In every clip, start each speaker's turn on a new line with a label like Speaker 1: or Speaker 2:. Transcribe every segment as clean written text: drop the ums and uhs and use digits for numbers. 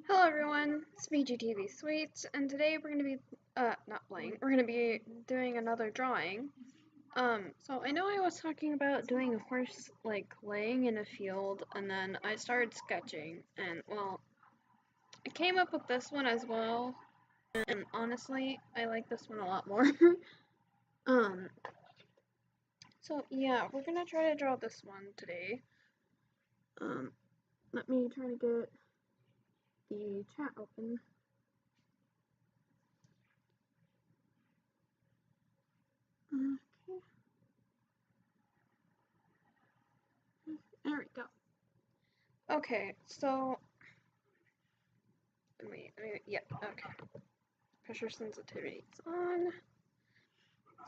Speaker 1: Hello everyone, it's VGTV Sweets, and today we're going to be, not playing, we're going to be doing another drawing. So I know I was talking about doing a horse, like, laying in a field, and then I started sketching, and, well, I came up with this one as well, and honestly, I like this one a lot more. um, so yeah, we're going to try to draw this one today. Let me try to get the chat open. Okay. There we go. Okay, so yeah, okay. Pressure sensitivity is on.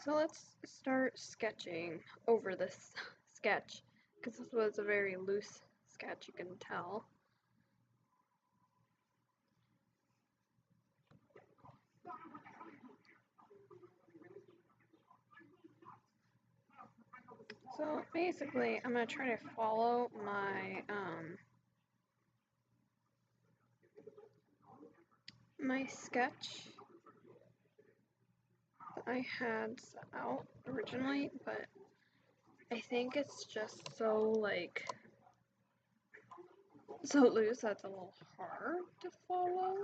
Speaker 1: So let's start sketching over this sketch, because this was a very loose sketch, you can tell. So basically, I'm going to try to follow my sketch that I had set out originally, but I think it's just so loose that's a little hard to follow.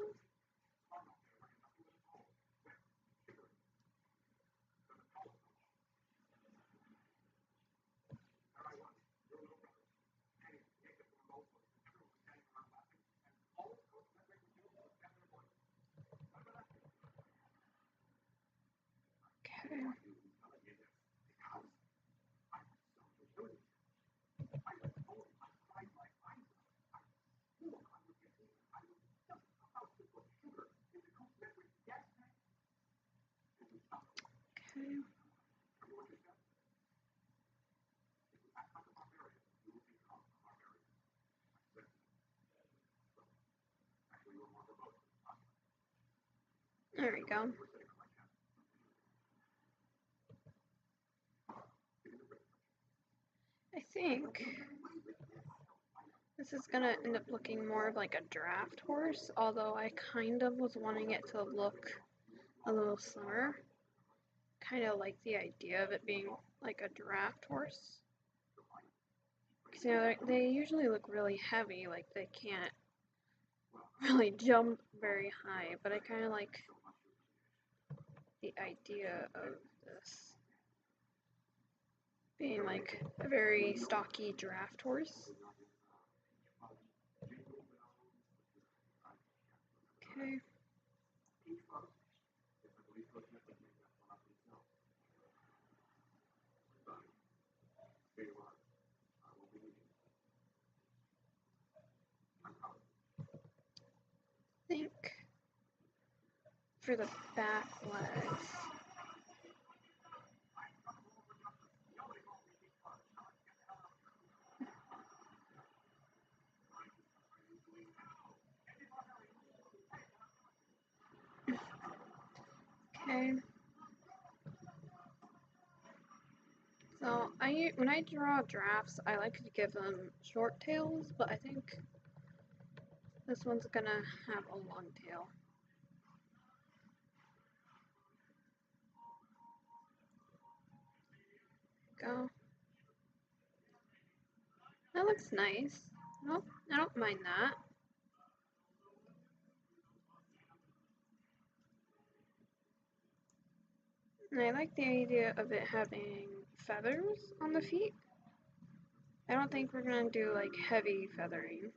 Speaker 1: Okay. Okay. There we go. I think this is gonna end up looking more of like a draft horse, although I kind of was wanting it to look a little slimmer. Kind of like the idea of it being like a draft horse. Because, you know, they usually look really heavy, like they can't really jump very high, but I kind of like the idea of this being like a very stocky draft horse. Okay. I think for the back legs, okay. So when I draw drafts, I like to give them short tails, but I think this one's gonna have a long tail. Go. That looks nice. Nope, I don't mind that. And I like the idea of it having feathers on the feet. I don't think we're gonna do like heavy feathering.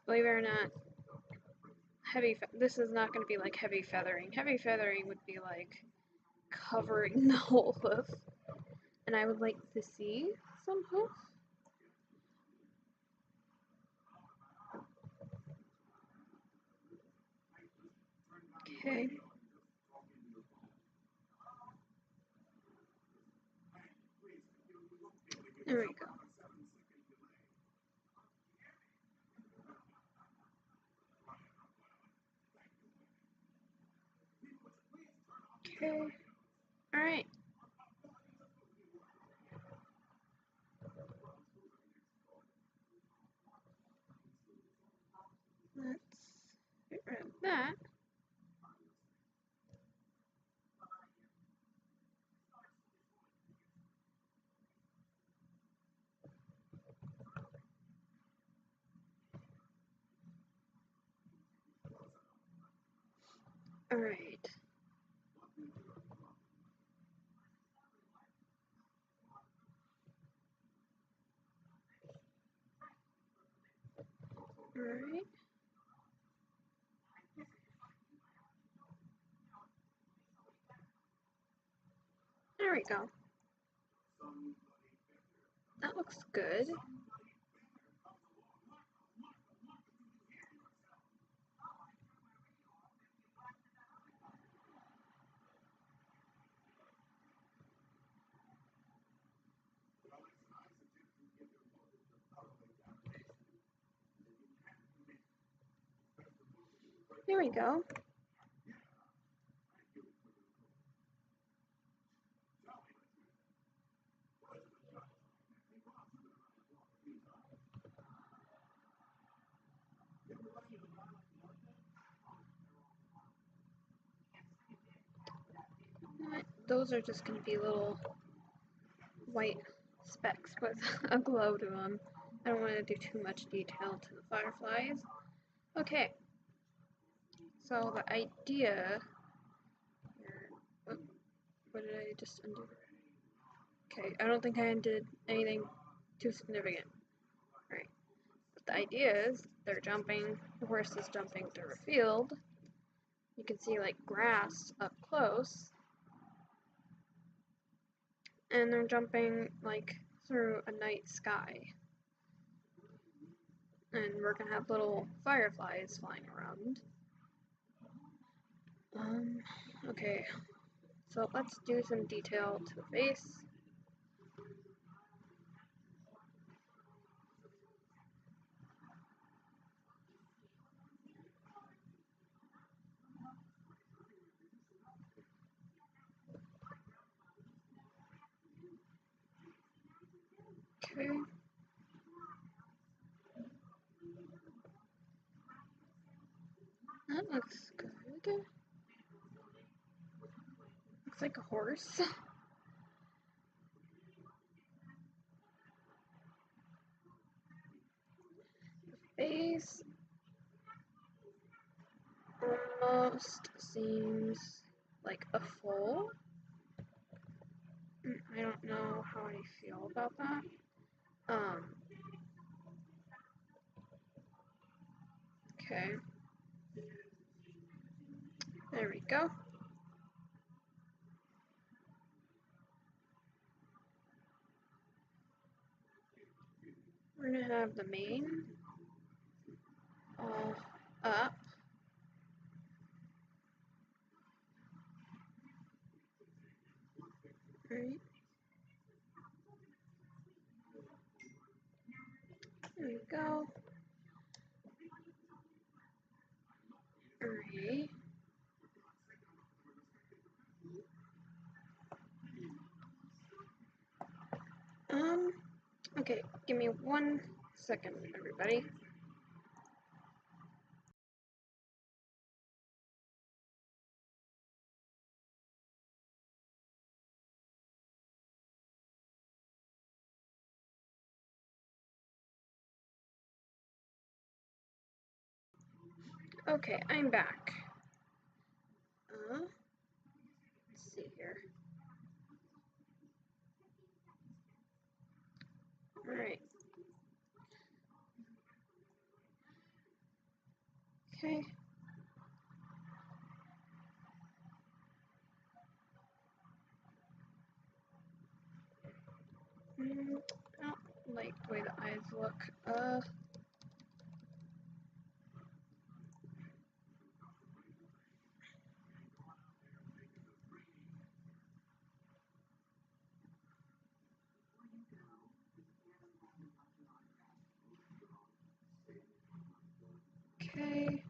Speaker 1: Believe it or not, this is not gonna be like heavy feathering. Heavy feathering would be like covering the whole hoof. And I would like to see some hoof. Okay. There we go. Okay. Alright. Alright. Alright. There we go. That looks good. There we go. Those are just going to be little white specks with a glow to them. I don't want to do too much detail to the fireflies. Okay, so the idea here, what did I just undo? Okay, I don't think I undid anything too significant. Alright, but the idea is they're jumping, the horse is jumping through a field. You can see like grass up close, and they're jumping like through a night sky. And we're gonna have little fireflies flying around. Okay, so let's do some detail to the face. Okay. That looks good. Looks like a horse. Face almost seems like a foal. I don't know how I feel about that. Okay. There we go. We're gonna have the mane all up. Right. There we go. Alright. Okay, give me 1 second, everybody. Okay, I'm back. Let's see here. Alright. Okay. I don't like the way the eyes look. Okay.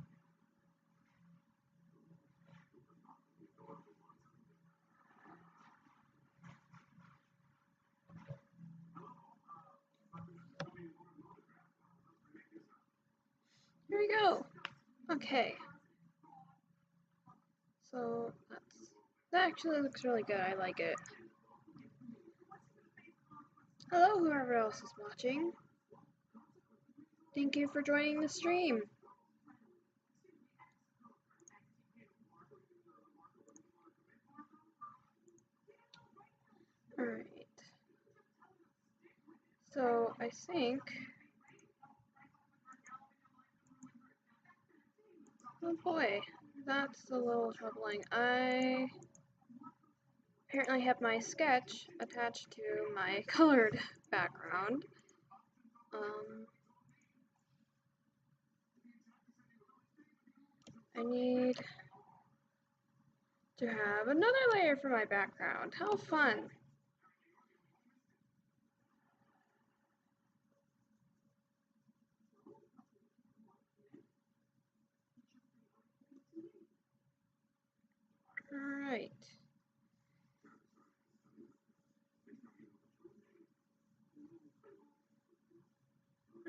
Speaker 1: Here we go. Okay. So that actually looks really good. I like it. Hello, whoever else is watching. Thank you for joining the stream. Alright. So I think, oh boy, that's a little troubling. I apparently have my sketch attached to my colored background. I need to have another layer for my background. How fun! Alright.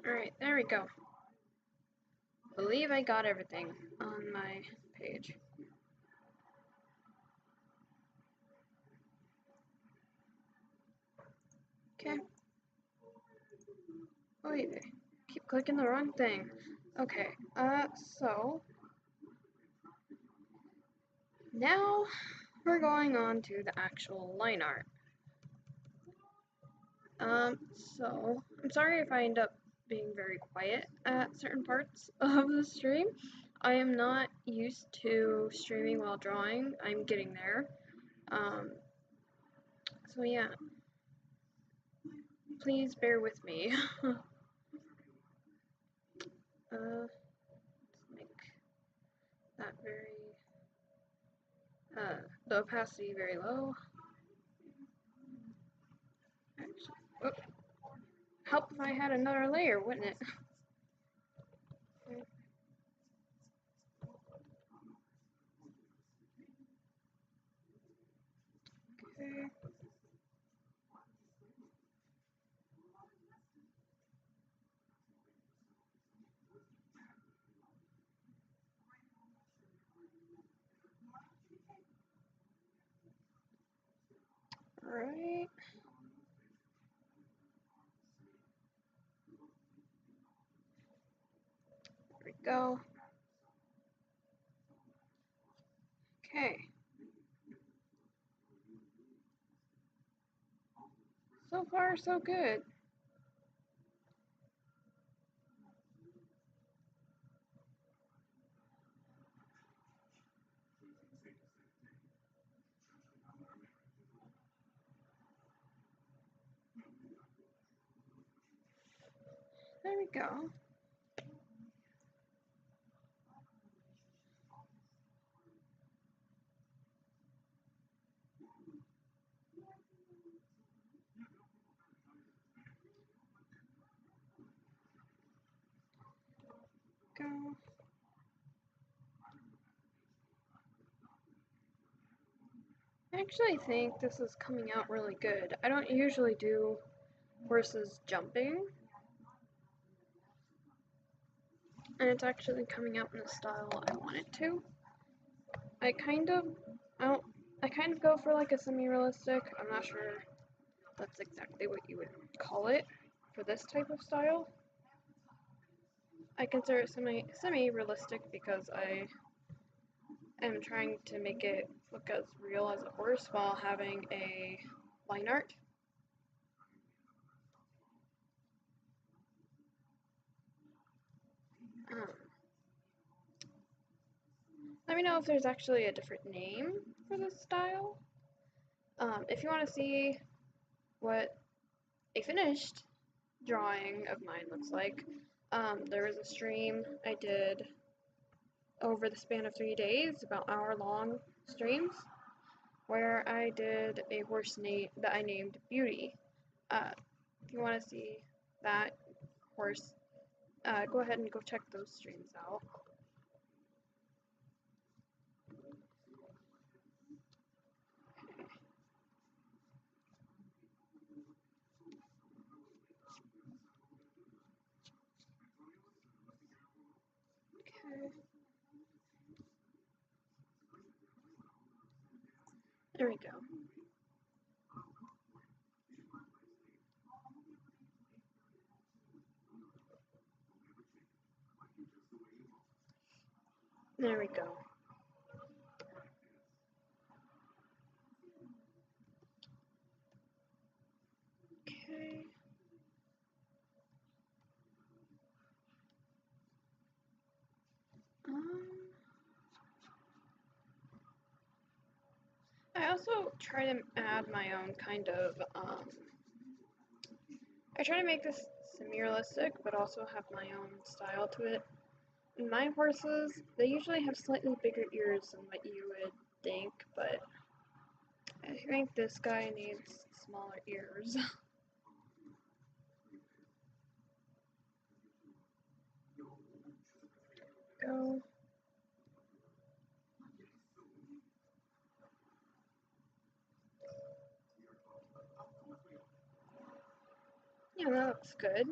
Speaker 1: Alright, there we go. Believe I got everything on my page. Okay. Oh wait, keep clicking the wrong thing. Okay, so now we're going on to the actual line art. So I'm sorry if I end up being very quiet at certain parts of the stream. I am not used to streaming while drawing. I'm getting there. So yeah, please bear with me. Let's make that the opacity very low. Actually, oh, help if I had another layer, wouldn't it? Okay. Alright. There we go. Okay. So far, so good. There we go. Go. I actually think this is coming out really good. I don't usually do horses jumping, and it's actually coming out in the style I want it to. I kind of, I kind of go for like a semi-realistic. I'm not sure that's exactly what you would call it for this type of style. I consider it semi-realistic because I am trying to make it look as real as a horse while having a line art. Let me know if there's actually a different name for this style. If you want to see what a finished drawing of mine looks like, there was a stream I did over the span of 3 days, about hour-long streams, where I did a horse that I named Beauty. If you want to see that horse, go ahead and go check those streams out. Okay. There we go. There we go. try to add my own kind of, I try to make this semi-realistic, but also have my own style to it. My horses, they usually have slightly bigger ears than what you would think, but I think this guy needs smaller ears. Go. Yeah, that looks good.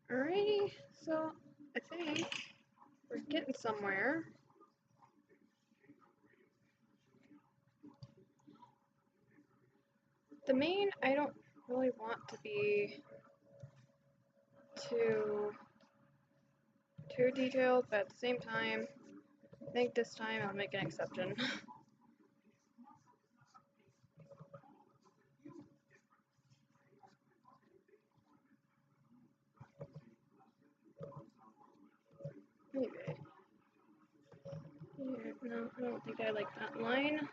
Speaker 1: Alrighty, so I think we're getting somewhere. The mane, I don't really want to be too detailed, but at the same time, I think this time I'll make an exception. Maybe. Here, no, I don't think I like that line.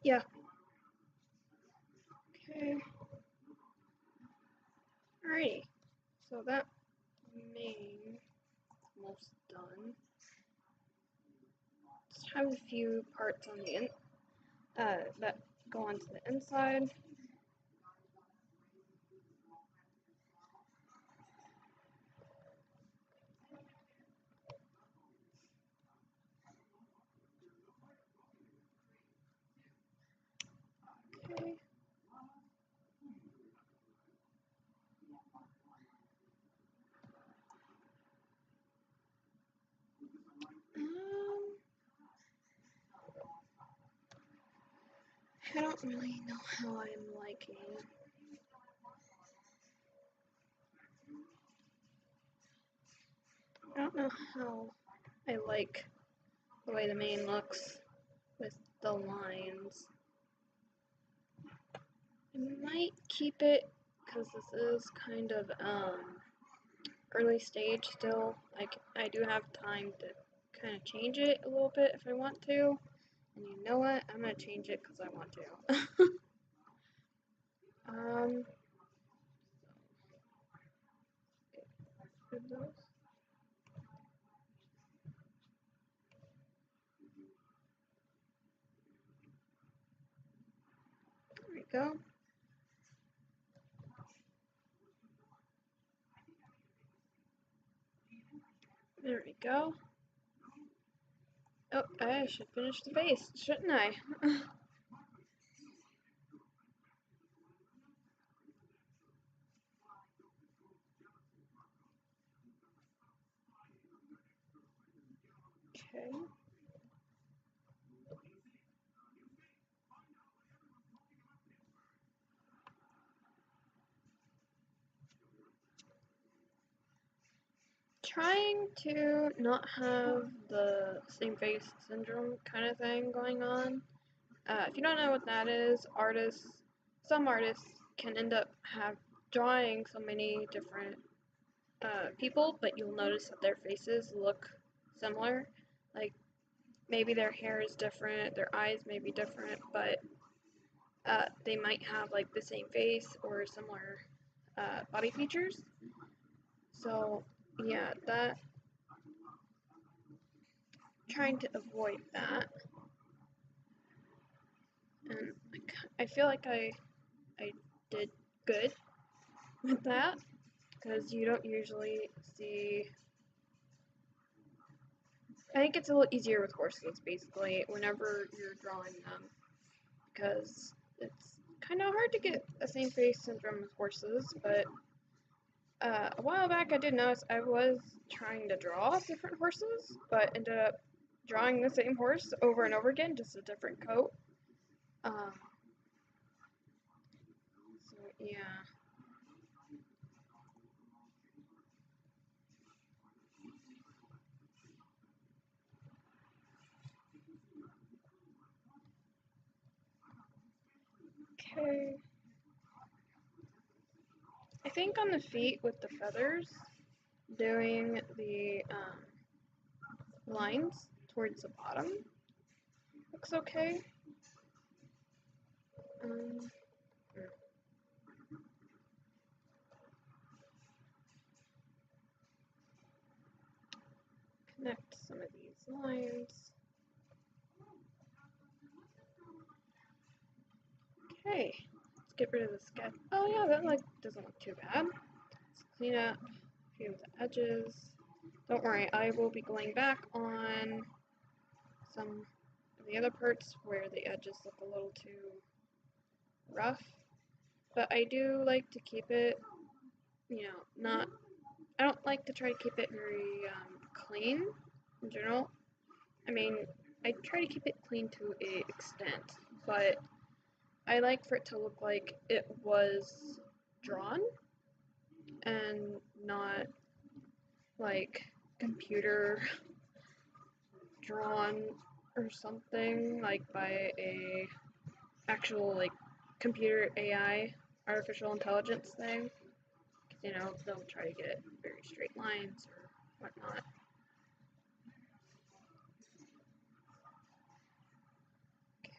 Speaker 1: Yeah. Okay. Alrighty. So that mane is almost done. Just have a few parts on the that go onto the inside. Okay. I don't really know how I'm liking. I don't know how I like the way the mane looks with the lines. I might keep it because this is kind of early stage still. I do have time to kind of change it a little bit if I want to. And you know what? I'm gonna change it because I want to. um, those. There we go. There we go. Oh, I should finish the base, shouldn't I? Okay. Trying to not have the same face syndrome kind of thing going on. If you don't know what that is, some artists can end up drawing so many different people, but you'll notice that their faces look similar. Like maybe their hair is different, their eyes may be different, but they might have like the same face or similar body features. So yeah, that trying to avoid that, and I feel like I did good with that because you don't usually see. I think it's a little easier with horses basically whenever you're drawing them because it's kind of hard to get a same face syndrome with horses, but a while back I did notice I was trying to draw different horses, but ended up drawing the same horse over and over again, just a different coat. Um, so yeah. Okay. I think on the feet with the feathers, doing the lines towards the bottom looks okay. Um, Connect some of these lines. Okay, let's get rid of the sketch. Oh yeah, that doesn't look too bad. Let's clean up a few of the edges. Don't worry, I will be going back on some of the other parts where the edges look a little too rough. But I do like to keep it, I don't like to try to keep it very clean in general. I mean, I try to keep it clean to an extent, but I like for it to look like it was drawn and not like computer drawn or something, like by a actual like computer AI, artificial intelligence thing. They'll try to get very straight lines or whatnot.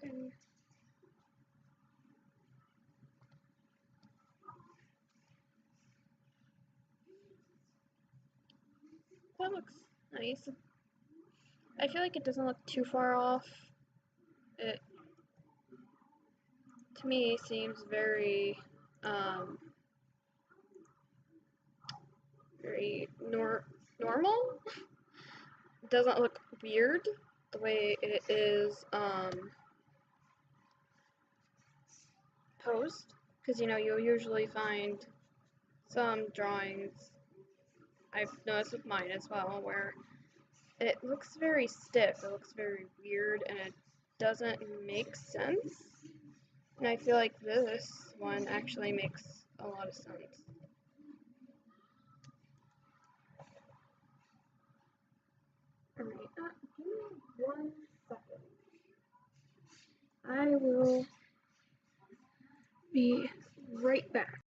Speaker 1: Okay. That looks nice. I feel like it doesn't look too far off. It, to me, seems very, very normal. It doesn't look weird the way it is posed, because you'll usually find some drawings, I've noticed with mine as well, where it looks very stiff, it looks very weird, and it doesn't make sense. And I feel like this one actually makes a lot of sense. Alright, give me 1 second. I will be right back.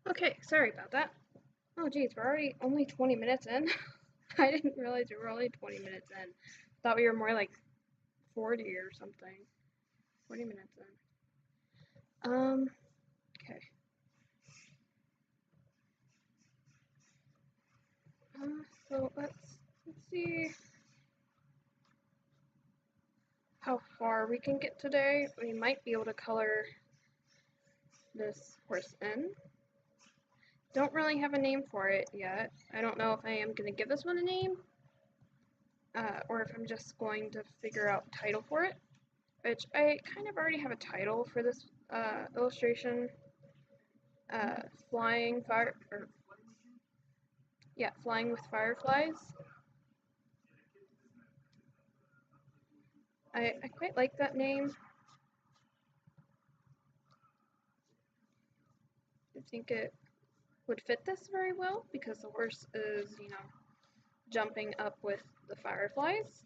Speaker 1: Okay, sorry about that. Oh geez, we're already only 20 minutes in. I didn't realize we were only 20 minutes in. Thought we were more like 40 or something. 20 minutes in. Okay. So let's see how far we can get today. We might be able to color this horse in. Don't really have a name for it yet. I don't know if I am going to give this one a name, or if I'm just going to figure out title for it, which I kind of already have a title for this illustration. Flying with fireflies. I quite like that name. I think it would fit this very well because the horse is, jumping up with the fireflies.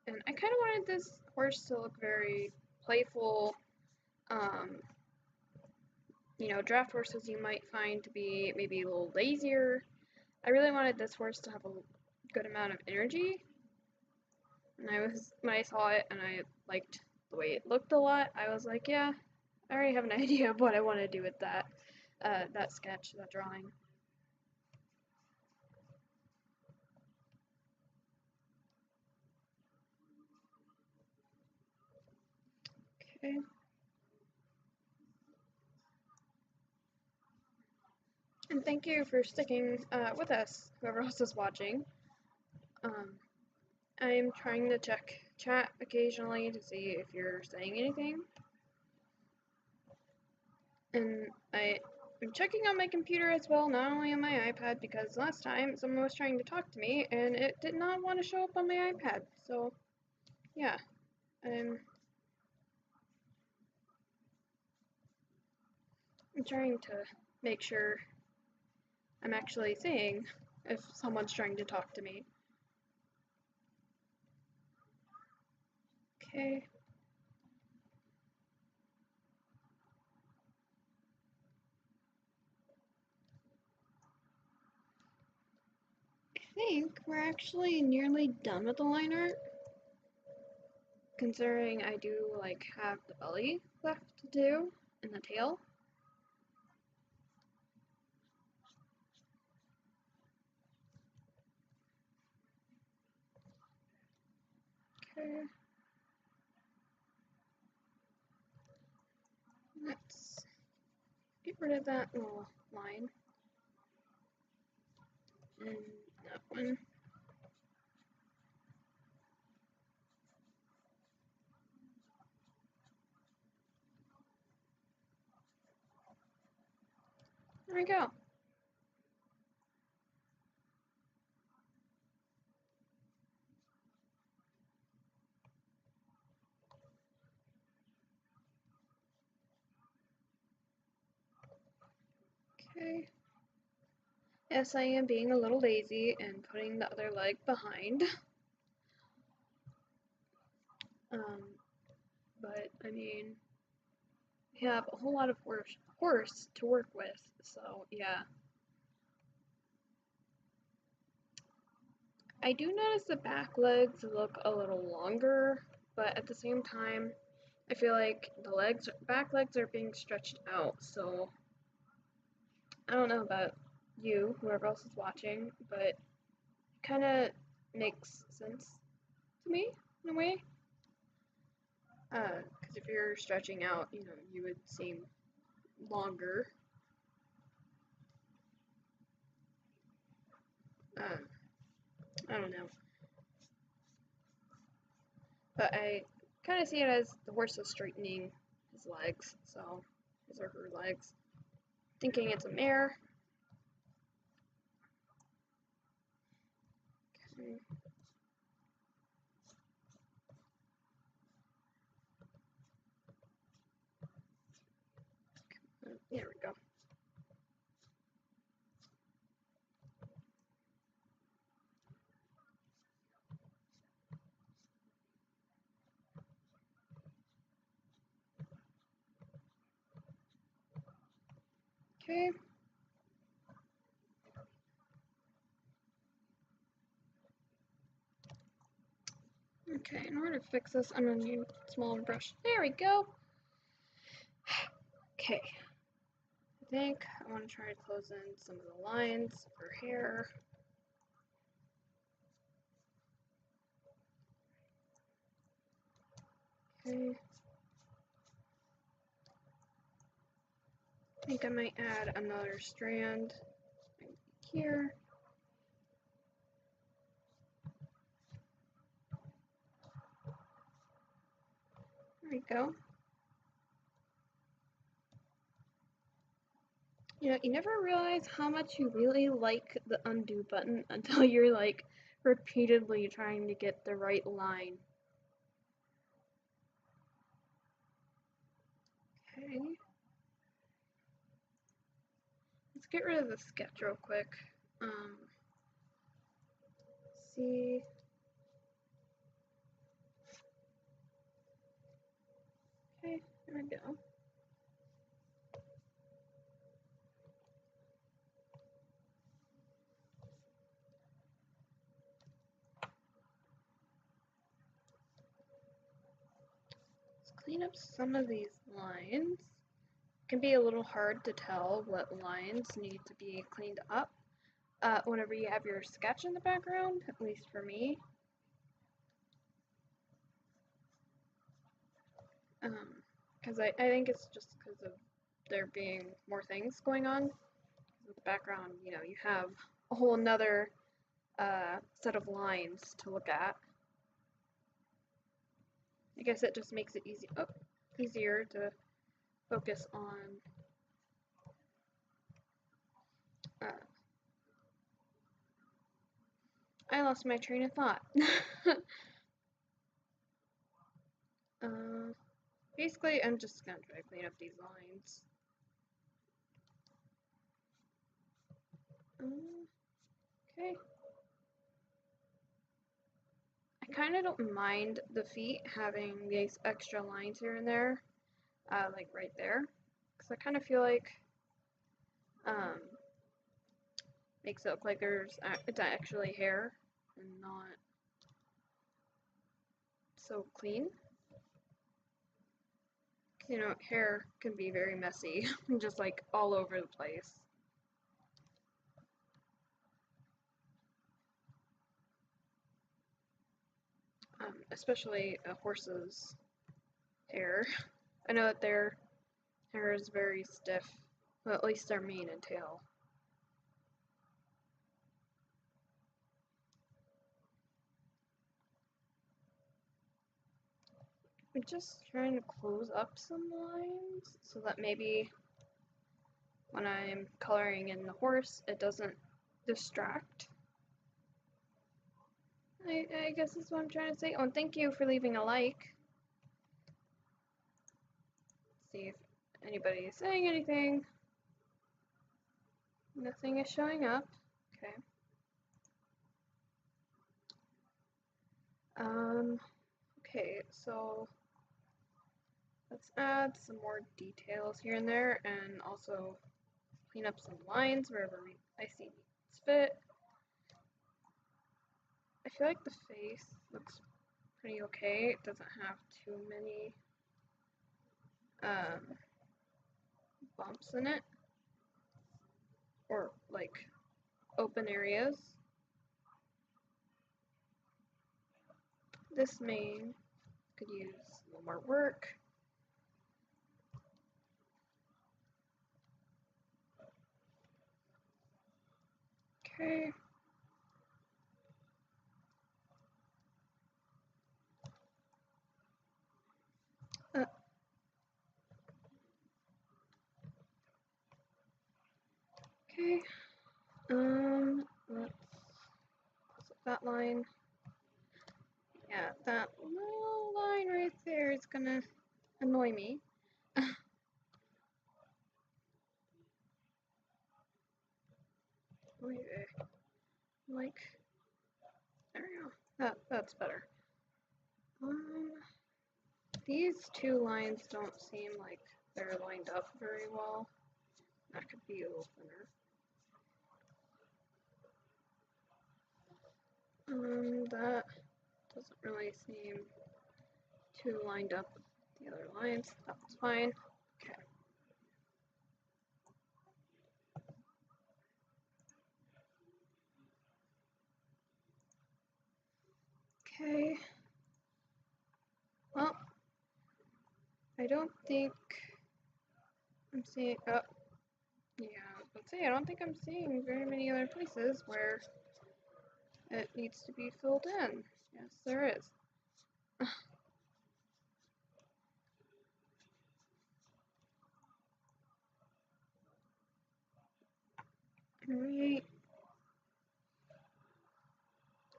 Speaker 1: And I kind of wanted this horse to look very playful. Draft horses you might find to be maybe a little lazier. I really wanted this horse to have a good amount of energy. And when I saw it and I liked the way it looked a lot, I was like, yeah, I already have an idea of what I want to do with that sketch, that drawing. Okay. And thank you for sticking with us, whoever else is watching. I'm trying to check chat occasionally to see if you're saying anything. And I I'm checking on my computer as well, not only on my iPad, because last time someone was trying to talk to me and it did not want to show up on my iPad. So, yeah, I'm trying to make sure I'm actually seeing if someone's trying to talk to me. Okay. I think we're actually nearly done with the line art, considering I do like have the belly left to do and the tail. Okay. Let's get rid of that little line. And that one. There we go. Okay. Yes, I am being a little lazy and putting the other leg behind. Um, but I mean, we have a whole lot of horse to work with, so yeah. I do notice the back legs look a little longer, but at the same time, I feel like the back legs are being stretched out, so I don't know about you, whoever else is watching, but it kind of makes sense to me in a way. Because if you're stretching out, you would seem longer. Uh, I don't know. But I kind of see it as the horse is straightening his legs, so his or her legs. Thinking it's a mare. Okay. There we go. Okay. Okay, in order to fix this, I'm going to need a smaller brush. There we go. Okay. I think I want to try to close in some of the lines for hair. Okay. I think I might add another strand here. There we go. You never realize how much you really like the undo button until you're like repeatedly trying to get the right line. Okay. Let's get rid of the sketch real quick. See. Okay, there we go. Let's clean up some of these lines. It can be a little hard to tell what lines need to be cleaned up whenever you have your sketch in the background, at least for me. Because I think it's just because of there being more things going on. With the background, you have a whole nother set of lines to look at. I guess it just makes it easier to focus on I lost my train of thought. uh, Basically, I'm just gonna try to clean up these lines. Okay. I kind of don't mind the feet having these extra lines here and there, like right there, because I kind of feel like um, makes it look like it's actually hair and not so clean. You know, hair can be very messy, just like all over the place. Especially a horse's hair. I know that their hair is very stiff, well, at least their mane and tail. I'm just trying to close up some lines so that maybe when I'm coloring in the horse, it doesn't distract. I guess that's what I'm trying to say. Oh, and thank you for leaving a like. See if anybody is saying anything. Nothing is showing up. Okay. Okay, so let's add some more details here and there, and also clean up some lines wherever I see needs fit. I feel like the face looks pretty okay. It doesn't have too many bumps in it, or like open areas. This mane could use a little more work. Okay. Okay. Let's close up that line. Yeah, that little line right there is gonna annoy me. Like, there we go. That's better. These two lines don't seem like they're lined up very well. That could be a little thinner. That doesn't really seem too lined up with the other lines. That's fine. Okay. Okay. Well, I don't think I'm seeing. Oh, yeah. Let's say I don't think I'm seeing very many other places where it needs to be filled in. Yes, there is. Alright.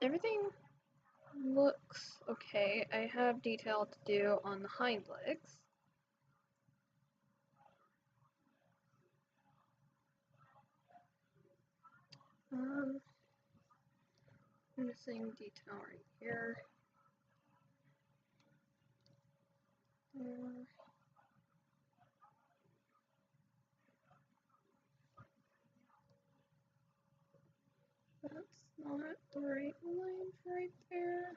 Speaker 1: Everything looks okay. I have detail to do on the hind legs. Missing detail right here. That's not the right line right there.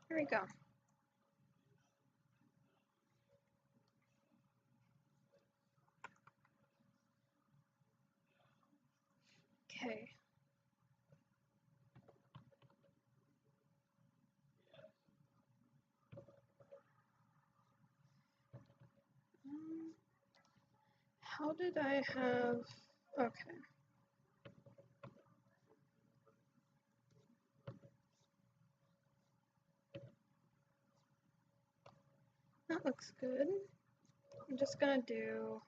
Speaker 1: There we go. Okay. How did I have... Okay. That looks good. I'm just gonna do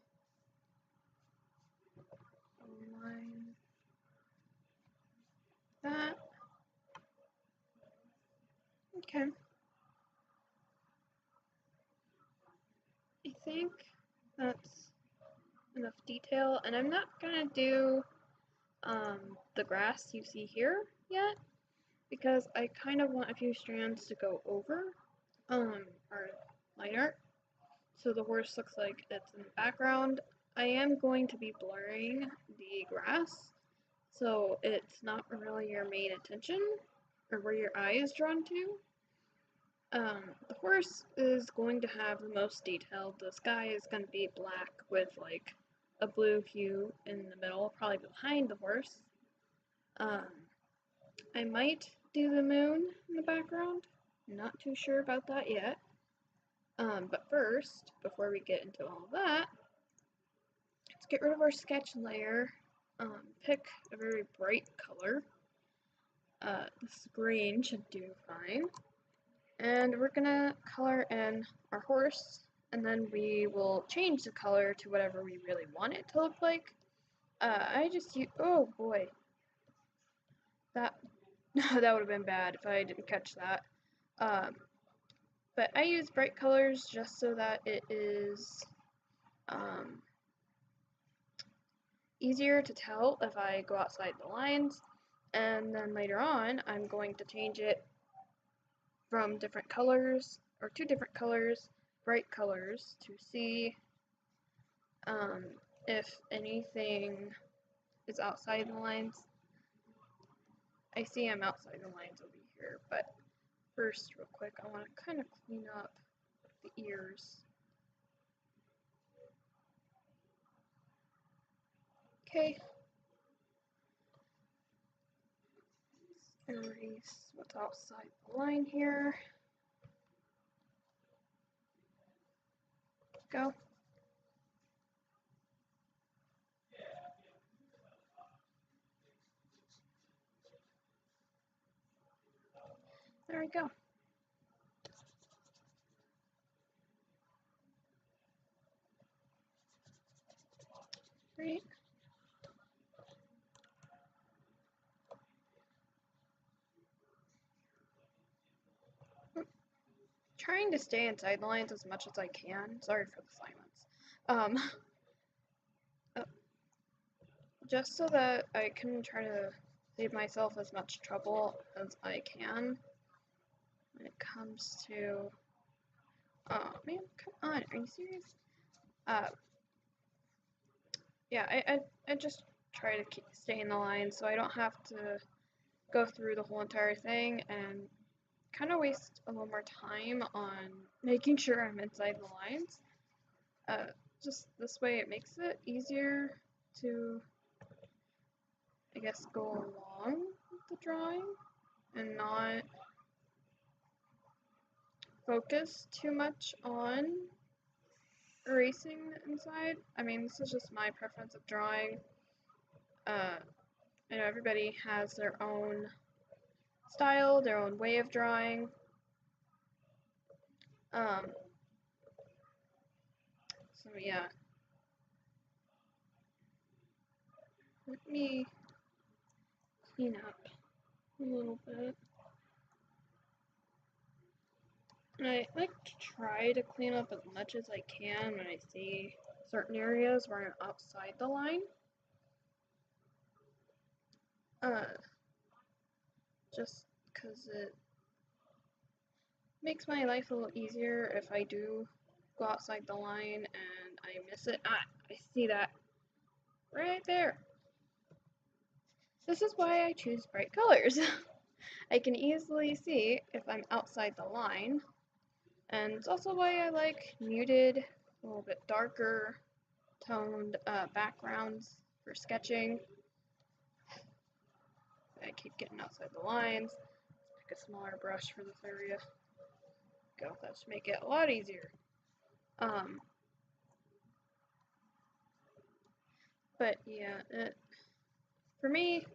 Speaker 1: a line that. detail, and I'm not gonna do the grass you see here yet because I kind of want a few strands to go over our line art, so the horse looks like it's in the background. I am going to be blurring the grass, so it's not really your main attention or where your eye is drawn to. The horse is going to have the most detail. The sky is going to be black with like a blue hue in the middle, probably behind the horse. I might do the moon in the background. Not too sure about that yet. But first, before we get into all of that, let's get rid of our sketch layer. Pick a very bright color. This green should do fine. And we're gonna color in our horse, and then we will change the color to whatever we really want it to look like. Oh boy. That that would have been bad if I didn't catch that. But I use bright colors just so that it is easier to tell if I go outside the lines, and then later on I'm going to change it from different colors, or two different colors, bright colors, to see if anything is outside the lines. I see I'm outside the lines over here, but first, real quick, I want to kind of clean up the ears. Okay. Erase what's outside the line here. Go. There we go. Great. Trying to stay inside the lines as much as I can. Sorry for the silence. Just so that I can try to save myself as much trouble as I can when it comes to. Oh man, come on! Are you serious? Yeah, I just try to stay in the line so I don't have to go through the whole entire thing and kind of waste a little more time on making sure I'm inside the lines. Just this way it makes it easier to, I guess, go along with the drawing and not focus too much on erasing the inside. I mean, this is just my preference of drawing. I know everybody has their own style, their own way of drawing. So yeah. Let me clean up a little bit. And I like to try to clean up as much as I can when I see certain areas where I'm outside the line. Just because it makes my life a little easier if I do go outside the line and I miss it. I see that right there. This is why I choose bright colors. I can easily see if I'm outside the line, and it's also why I like muted, a little bit darker toned backgrounds for sketching. I keep getting outside the lines. Pick a smaller brush for this area. Go, that should make it a lot easier. But yeah, for me,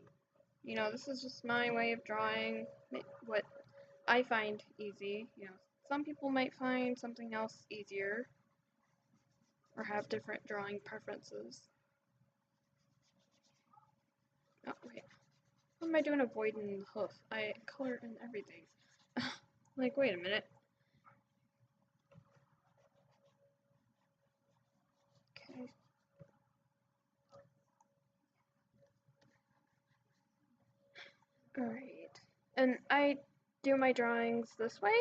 Speaker 1: you know, this is just my way of drawing what I find easy. You know, some people might find something else easier or have different drawing preferences. Oh, wait. What am I doing avoiding the hoof? I color in everything. Like, wait a minute. Okay. Alright. And I do my drawings this way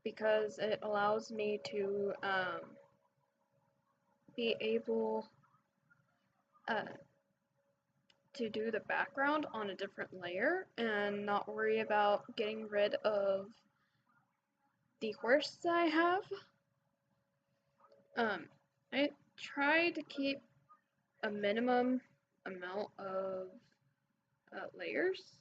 Speaker 1: because it allows me to be able uh, to do the background on a different layer and not worry about getting rid of the horse that I have. I try to keep a minimum amount of layers,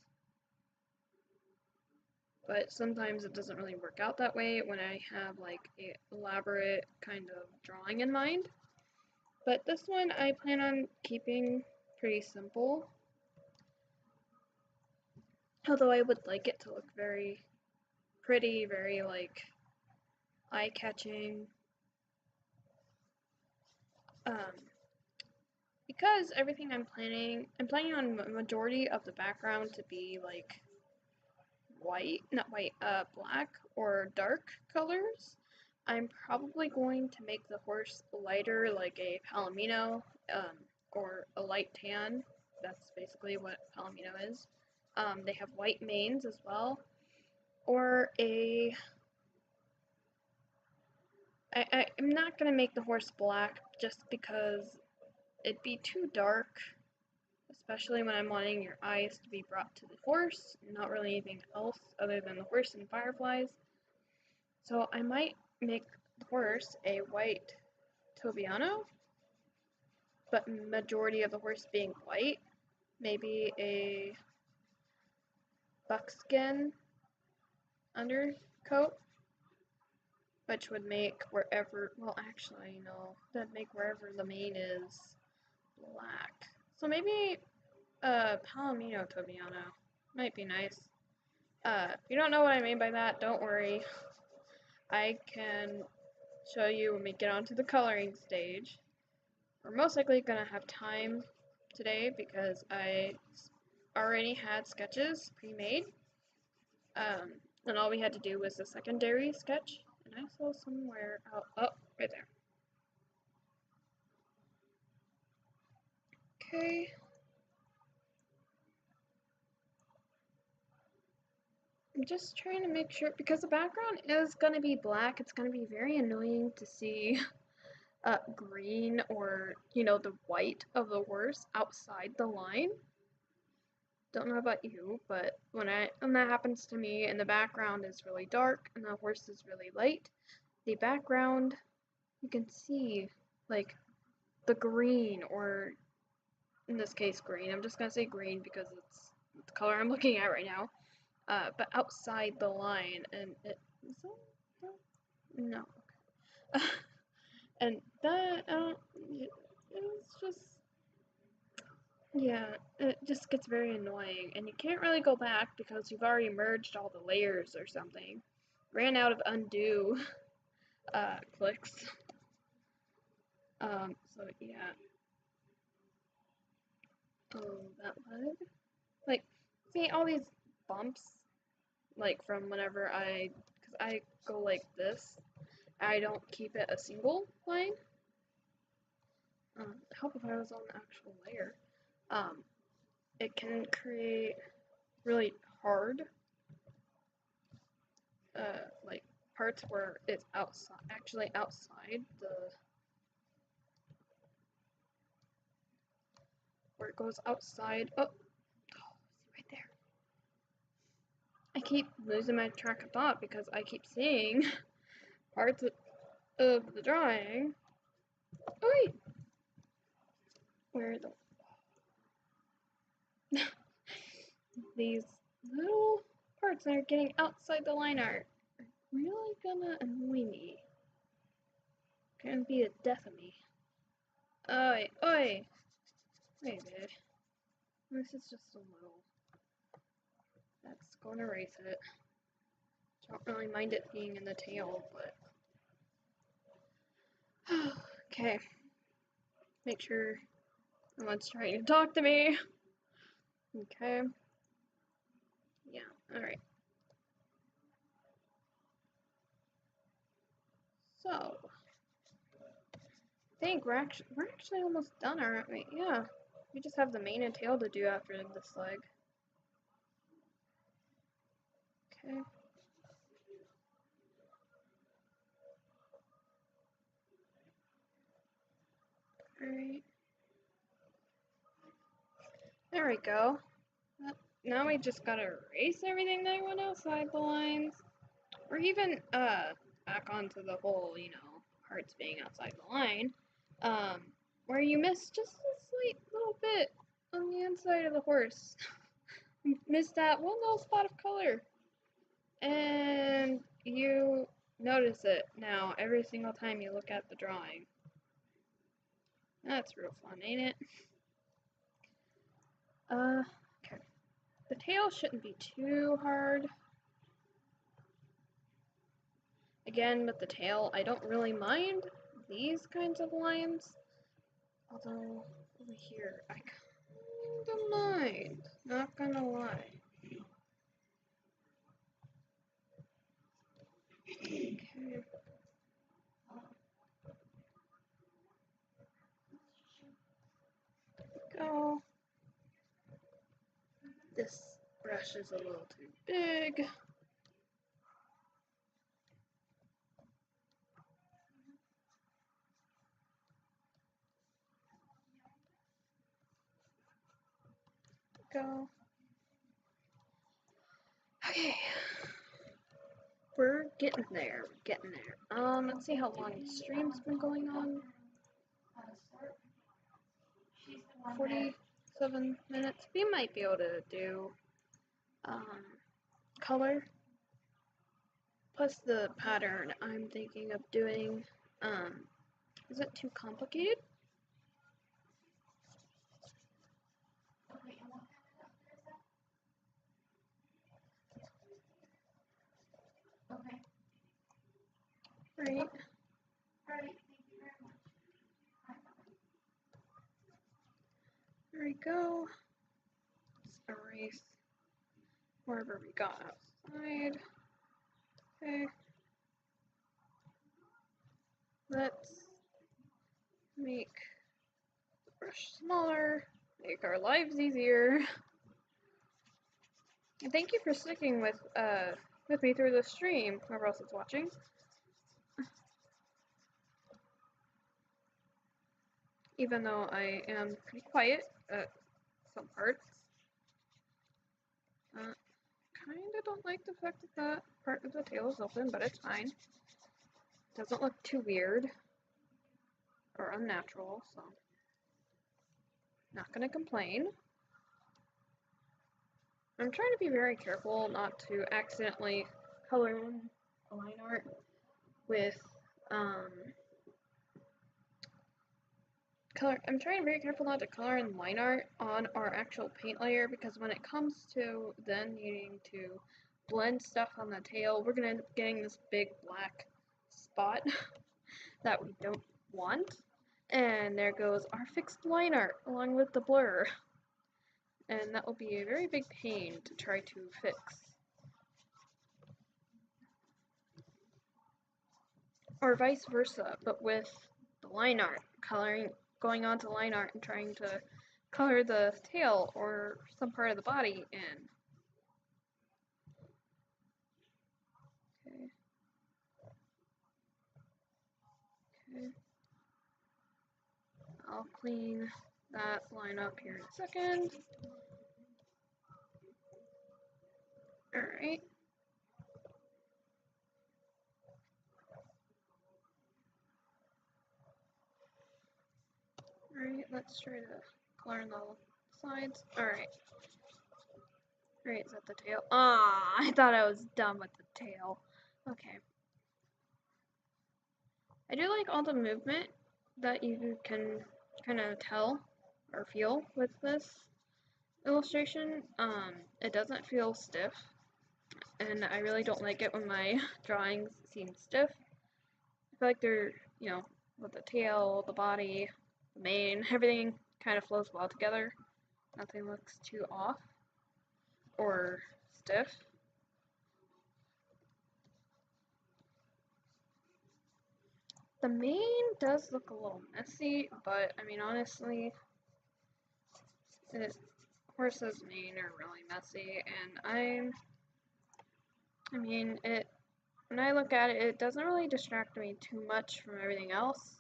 Speaker 1: but sometimes it doesn't really work out that way when I have like a elaborate kind of drawing in mind. But this one I plan on keeping pretty simple, although I would like it to look very pretty, very like eye-catching. Um, because everything I'm planning on a majority of the background to be like not white, black or dark colors. I'm probably going to make the horse lighter, like a palomino, or a light tan. That's basically what palomino is. They have white manes as well, or I'm not gonna make the horse black just because it'd be too dark, especially when I'm wanting your eyes to be brought to the horse, not really anything else other than the horse and fireflies. So I might make the horse a white Tobiano, but majority of the horse being white. Maybe a buckskin undercoat, which would make well actually no, that'd make wherever the mane is black. So maybe a Palomino Tobiano might be nice. If you don't know what I mean by that, don't worry. I can show you when we get onto the coloring stage. We're most likely gonna have time today because I already had sketches pre-made. And all we had to do was the secondary sketch. And I saw somewhere out, oh, right there. Okay. I'm just trying to make sure, because the background is going to be black, it's going to be very annoying to see green or, the white of the horse outside the line. Don't know about you, but when that happens to me and the background is really dark and the horse is really light, the background, you can see, like, the green, or in this case green. I'm just going to say green because it's the color I'm looking at right now. But outside the line, and is that, no. And that, it's just, yeah, it just gets very annoying, and you can't really go back because you've already merged all the layers or something. Ran out of undo clicks. So yeah. Oh, that would, like, see all these bumps, like from whenever because I go like this, I don't keep it a single line. Help if I was on the actual layer. It can create really hard, like parts where it's actually outside where it goes outside. Oh, see right there. I keep losing my track of thought because I keep seeing parts of the drawing. Oh wait, where these little parts that are getting outside the line art are really gonna annoy me. Gonna be the death of me. Oi, oi! Wait a minute. This is just a little. That's gonna erase it. Don't really mind it being in the tail, but. Okay. Make sure no one's trying to talk to me. Okay. Yeah, alright. So. I think we're actually almost done, aren't we? Yeah. We just have the mane and tail to do after this leg. Okay. Alright. There we go. Now we just gotta erase everything that went outside the lines. Or even, back onto the whole, hearts being outside the line. Where you missed just a slight little bit on the inside of the horse. You missed that one little spot of color. And you notice it now every single time you look at the drawing. That's real fun, ain't it? Okay. The tail shouldn't be too hard. Again, with the tail, I don't really mind these kinds of lines. Although, over here, I kinda mind. Not gonna lie. Okay. Go. This brush is a little too big. Go. Okay. We're getting there. Let's see how long the stream's been going on. 47 minutes. We might be able to do color plus the pattern I'm thinking of doing. Is it too complicated? Right. There we go. Let's erase wherever we got outside. Okay. Let's make the brush smaller, make our lives easier. And thank you for sticking with me through the stream, whoever else is watching. Even though I am pretty quiet at some parts. Kinda don't like the fact that that part of the tail is open, but it's fine. Doesn't look too weird or unnatural, so not gonna complain. I'm trying to be very careful not to accidentally color in line art with I'm trying very careful not to color in line art on our actual paint layer, because when it comes to then needing to blend stuff on the tail, we're gonna end up getting this big black spot that we don't want. And there goes our fixed line art along with the blur. And that will be a very big pain to try to fix. Or vice versa, but with the line art, going on to line art and trying to color the tail or some part of the body in. Okay. Okay. I'll clean that line up here in a second. Alright. Alright, let's try to color in the sides. Alright. Alright, is that the tail? Ah, I thought I was done with the tail. Okay. I do like all the movement that you can kind of tell or feel with this illustration. It doesn't feel stiff, and I really don't like it when my drawings seem stiff. I feel like they're, with the tail, the body, the mane, everything kind of flows well together. Nothing looks too off or stiff. The mane does look a little messy, but I mean, honestly, horses' mane are really messy, and I mean, when I look at it, it doesn't really distract me too much from everything else.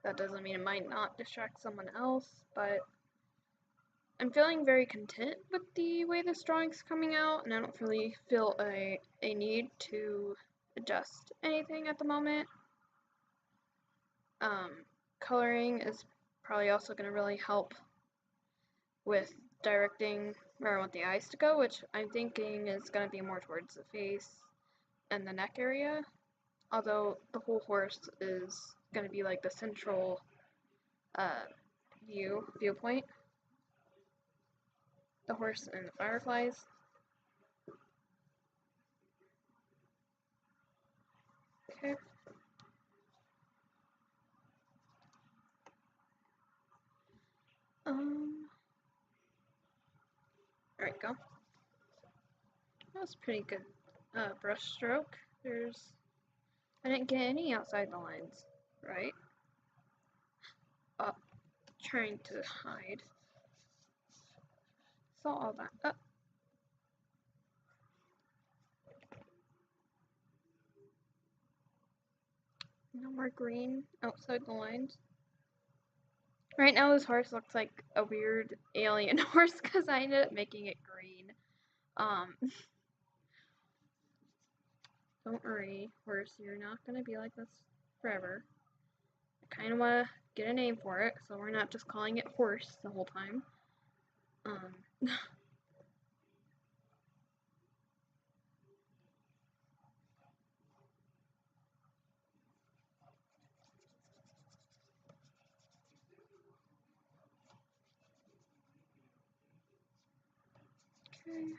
Speaker 1: That doesn't mean it might not distract someone else, but I'm feeling very content with the way this drawing's coming out, and I don't really feel a need to adjust anything at the moment. Coloring is probably also going to really help with directing where I want the eyes to go, which I'm thinking is going to be more towards the face and the neck area, although the whole horse is going to be like the central viewpoint. The horse and the fireflies. Okay. There we go. That was pretty good brush stroke. I didn't get any outside the lines, right? Trying to hide. Saw all that. No more green outside the lines. Right now this horse looks like a weird alien horse because I ended up making it green. Don't worry, horse, you're not gonna be like this forever. I kind of want to get a name for it, so we're not just calling it horse the whole time. Okay.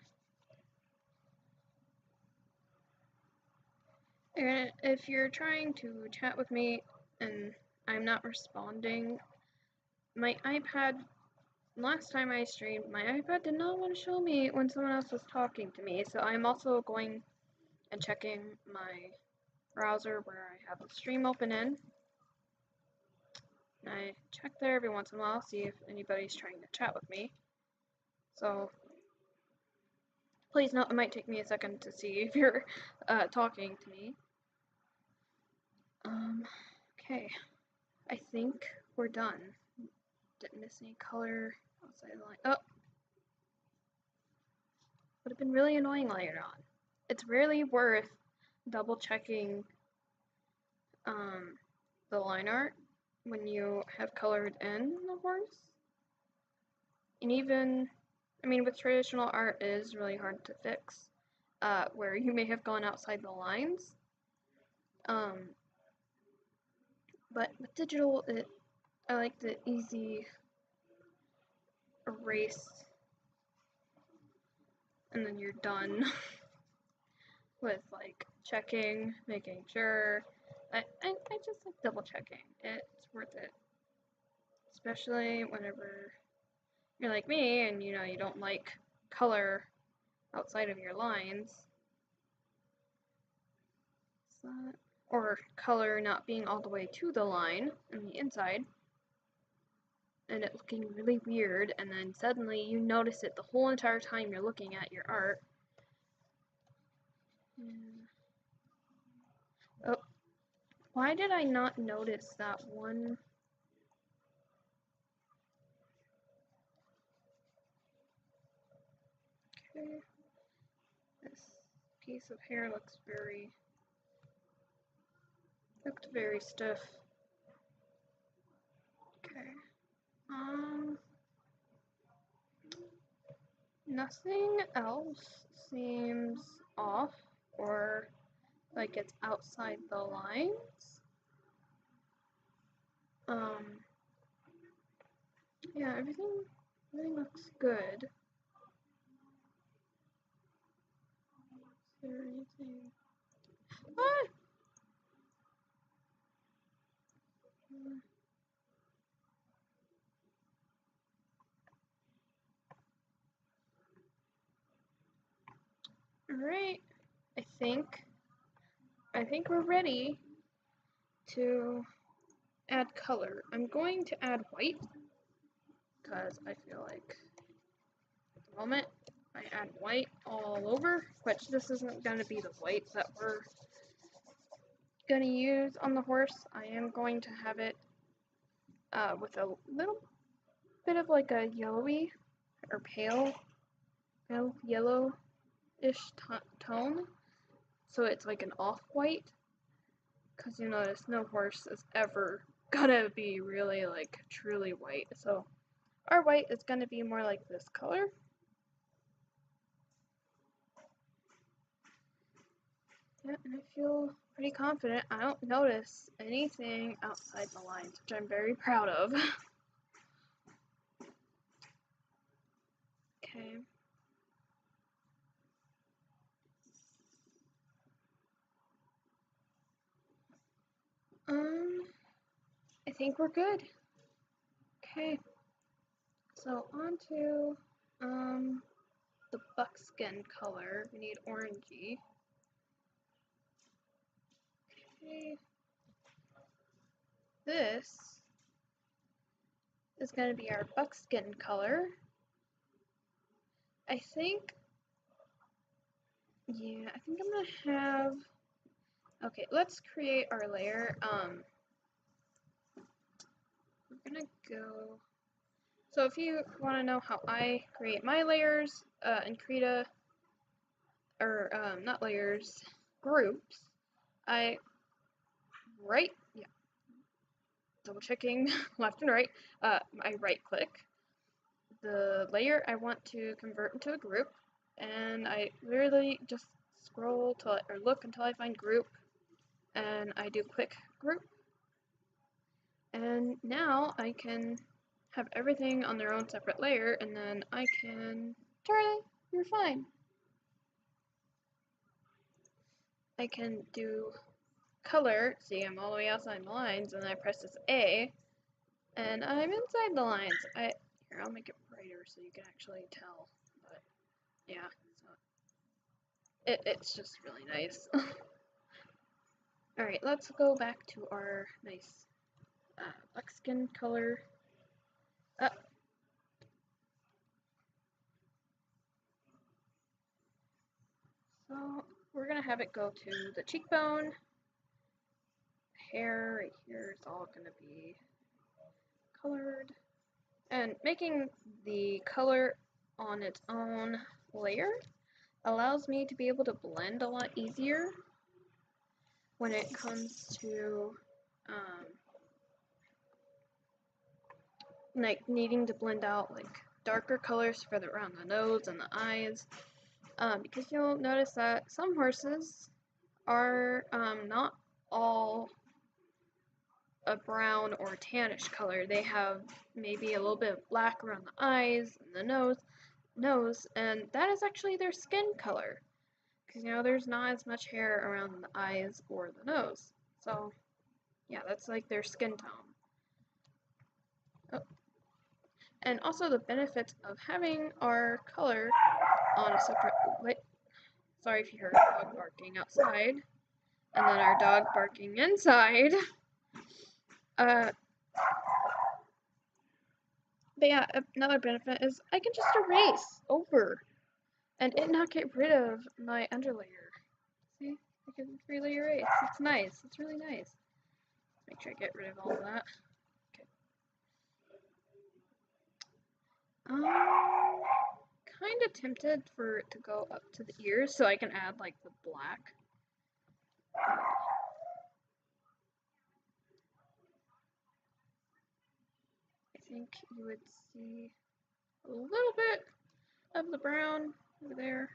Speaker 1: And if you're trying to chat with me and I'm not responding, my iPad, last time I streamed, my iPad did not want to show me when someone else was talking to me, so I'm also going and checking my browser where I have the stream open in. And I check there every once in a while, see if anybody's trying to chat with me. So please note, it might take me a second to see if you're talking to me. Okay, I think we're done. Didn't miss any color outside the line. Oh! Would have been really annoying later on. It's rarely worth double checking the line art when you have colored in the horse. And even, I mean, with traditional art, it is really hard to fix, where you may have gone outside the lines. But with digital, I like the easy erase, and then you're done with like checking, making sure. I just like double checking. It's worth it, especially whenever you're like me and you don't like color outside of your lines. Or color not being all the way to the line on the inside, and it looking really weird, and then suddenly you notice it the whole entire time you're looking at your art. Oh, why did I not notice that one? Okay, this piece of hair looked very stiff. Okay. Nothing else seems off or like it's outside the lines. Yeah, everything looks good. Is there anything? Ah! Alright, I think we're ready to add color. I'm going to add white because I feel like at the moment I add white all over, which this isn't going to be the white that we're going to use on the horse. I am going to have it with a little bit of like a yellowy or pale yellowish tone. So it's like an off-white. Because you notice no horse is ever gonna be really like truly white. So our white is gonna be more like this color. Yeah, and I feel pretty confident. I don't notice anything outside the lines, which I'm very proud of. Okay. I think we're good. Okay. So on to the buckskin color. We need orangey. Okay. This is going to be our buckskin color. I think, yeah, I think I'm going to have, okay, let's create our layer. We're going to go, so if you want to know how I create my layers in Krita, or not layers, groups, I double checking left and right, I right click the layer I want to convert into a group, and I literally just scroll till or look until I find group, and I do click group, and now I can have everything on their own separate layer, and then I can Charlie, you're fine. I can do color, see I'm all the way outside the lines, and then I press this A, and I'm inside the lines. Here, I'll make it brighter so you can actually tell, but yeah, so it's just really nice. Alright, let's go back to our nice buckskin color. So we're gonna have it go to the cheekbone. Hair right here is all gonna be colored. And making the color on its own layer allows me to be able to blend a lot easier when it comes to like needing to blend out like darker colors for around the nose and the eyes, because you'll notice that some horses are not all a brown or tannish color. They have maybe a little bit of black around the eyes and the nose, and that is actually their skin color. Because you know there's not as much hair around the eyes or the nose. So yeah, that's like their skin tone. Oh. And also the benefits of having our color on a separate light. Sorry if you heard a dog barking outside, and then our dog barking inside. But yeah, another benefit is I can just erase over and it not get rid of my underlayer. See? I can freely erase. It's nice. It's really nice. Make sure I get rid of all of that. Okay. Kind of tempted for it to go up to the ears so I can add like the black. I think you would see a little bit of the brown over there.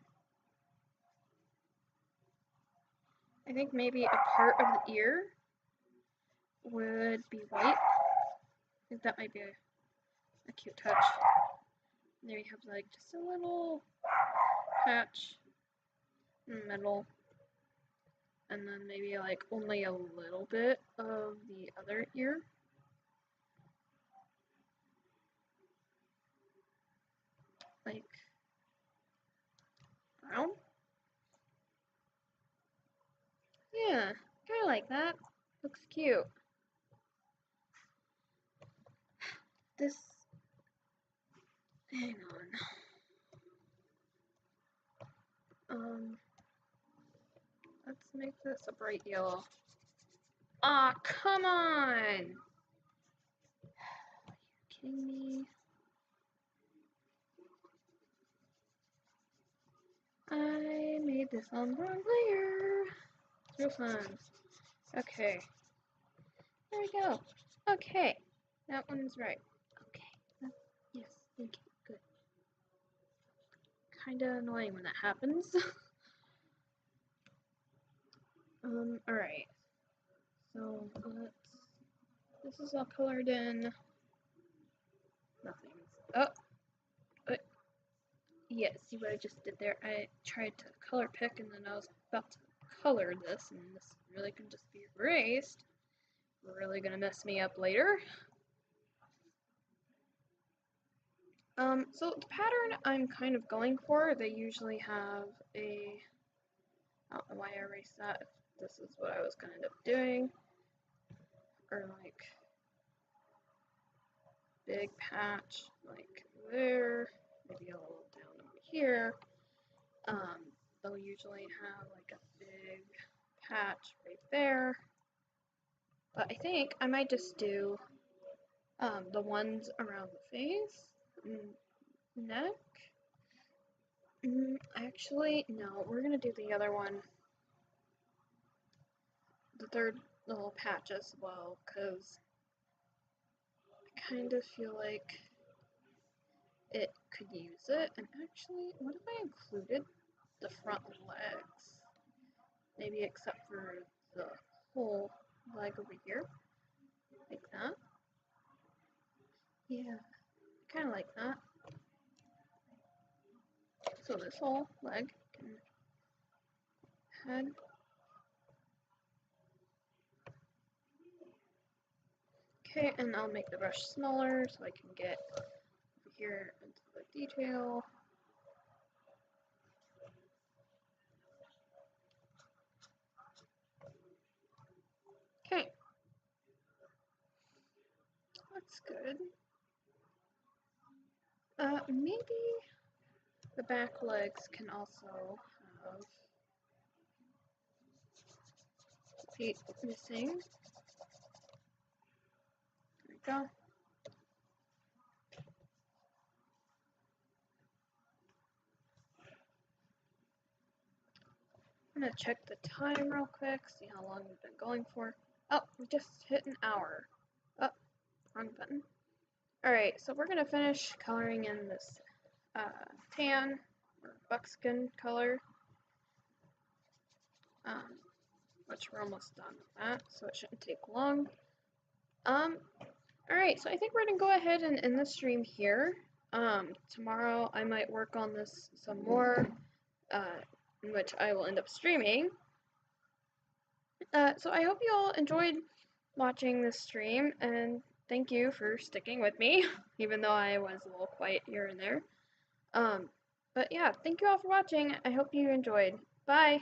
Speaker 1: I think maybe a part of the ear would be white. I think that might be a cute touch. And there you have like just a little patch in the middle. And then maybe like only a little bit of the other ear. Like brown. Yeah, kinda like that. Looks cute. This, hang on. Let's make this a bright yellow. Aw, come on! Are you kidding me? I made this on the wrong layer. It's real fun. Okay. There we go. Okay. That one's right. Okay. Yes, thank you. Good. Kinda annoying when that happens. Alright. So, this is all colored in. Nothing's. Oh! Yeah, see what I just did there? I tried to color pick and then I was about to color this, and this really can just be erased. Really gonna mess me up later. So the pattern I'm kind of going for, they usually have a, I don't know why I erased that, if this is what I was gonna end up doing, or like, big patch, like there, maybe a little down over here. They'll usually have like a big patch right there, but I think I might just do the ones around the face, neck. Actually, no, we're gonna do the other one, the third little patch as well, because I kind of feel like it could use it. And actually, what if I included the front legs? Maybe except for the whole leg over here, like that. Yeah, I kind of like that. So this whole leg can head. Okay, and I'll make the brush smaller so I can get over here into the detail. Okay, that's good. Maybe the back legs can also have feet missing. There we go. I'm gonna check the time real quick, see how long we've been going for. Oh, we just hit an hour. Oh, wrong button. Alright, so we're gonna finish coloring in this tan or buckskin color, which we're almost done with that, so it shouldn't take long. Alright, so I think we're gonna go ahead and end the stream here. Tomorrow I might work on this some more, in which I will end up streaming. So I hope you all enjoyed watching this stream, and thank you for sticking with me, even though I was a little quiet here and there. But yeah, thank you all for watching. I hope you enjoyed. Bye!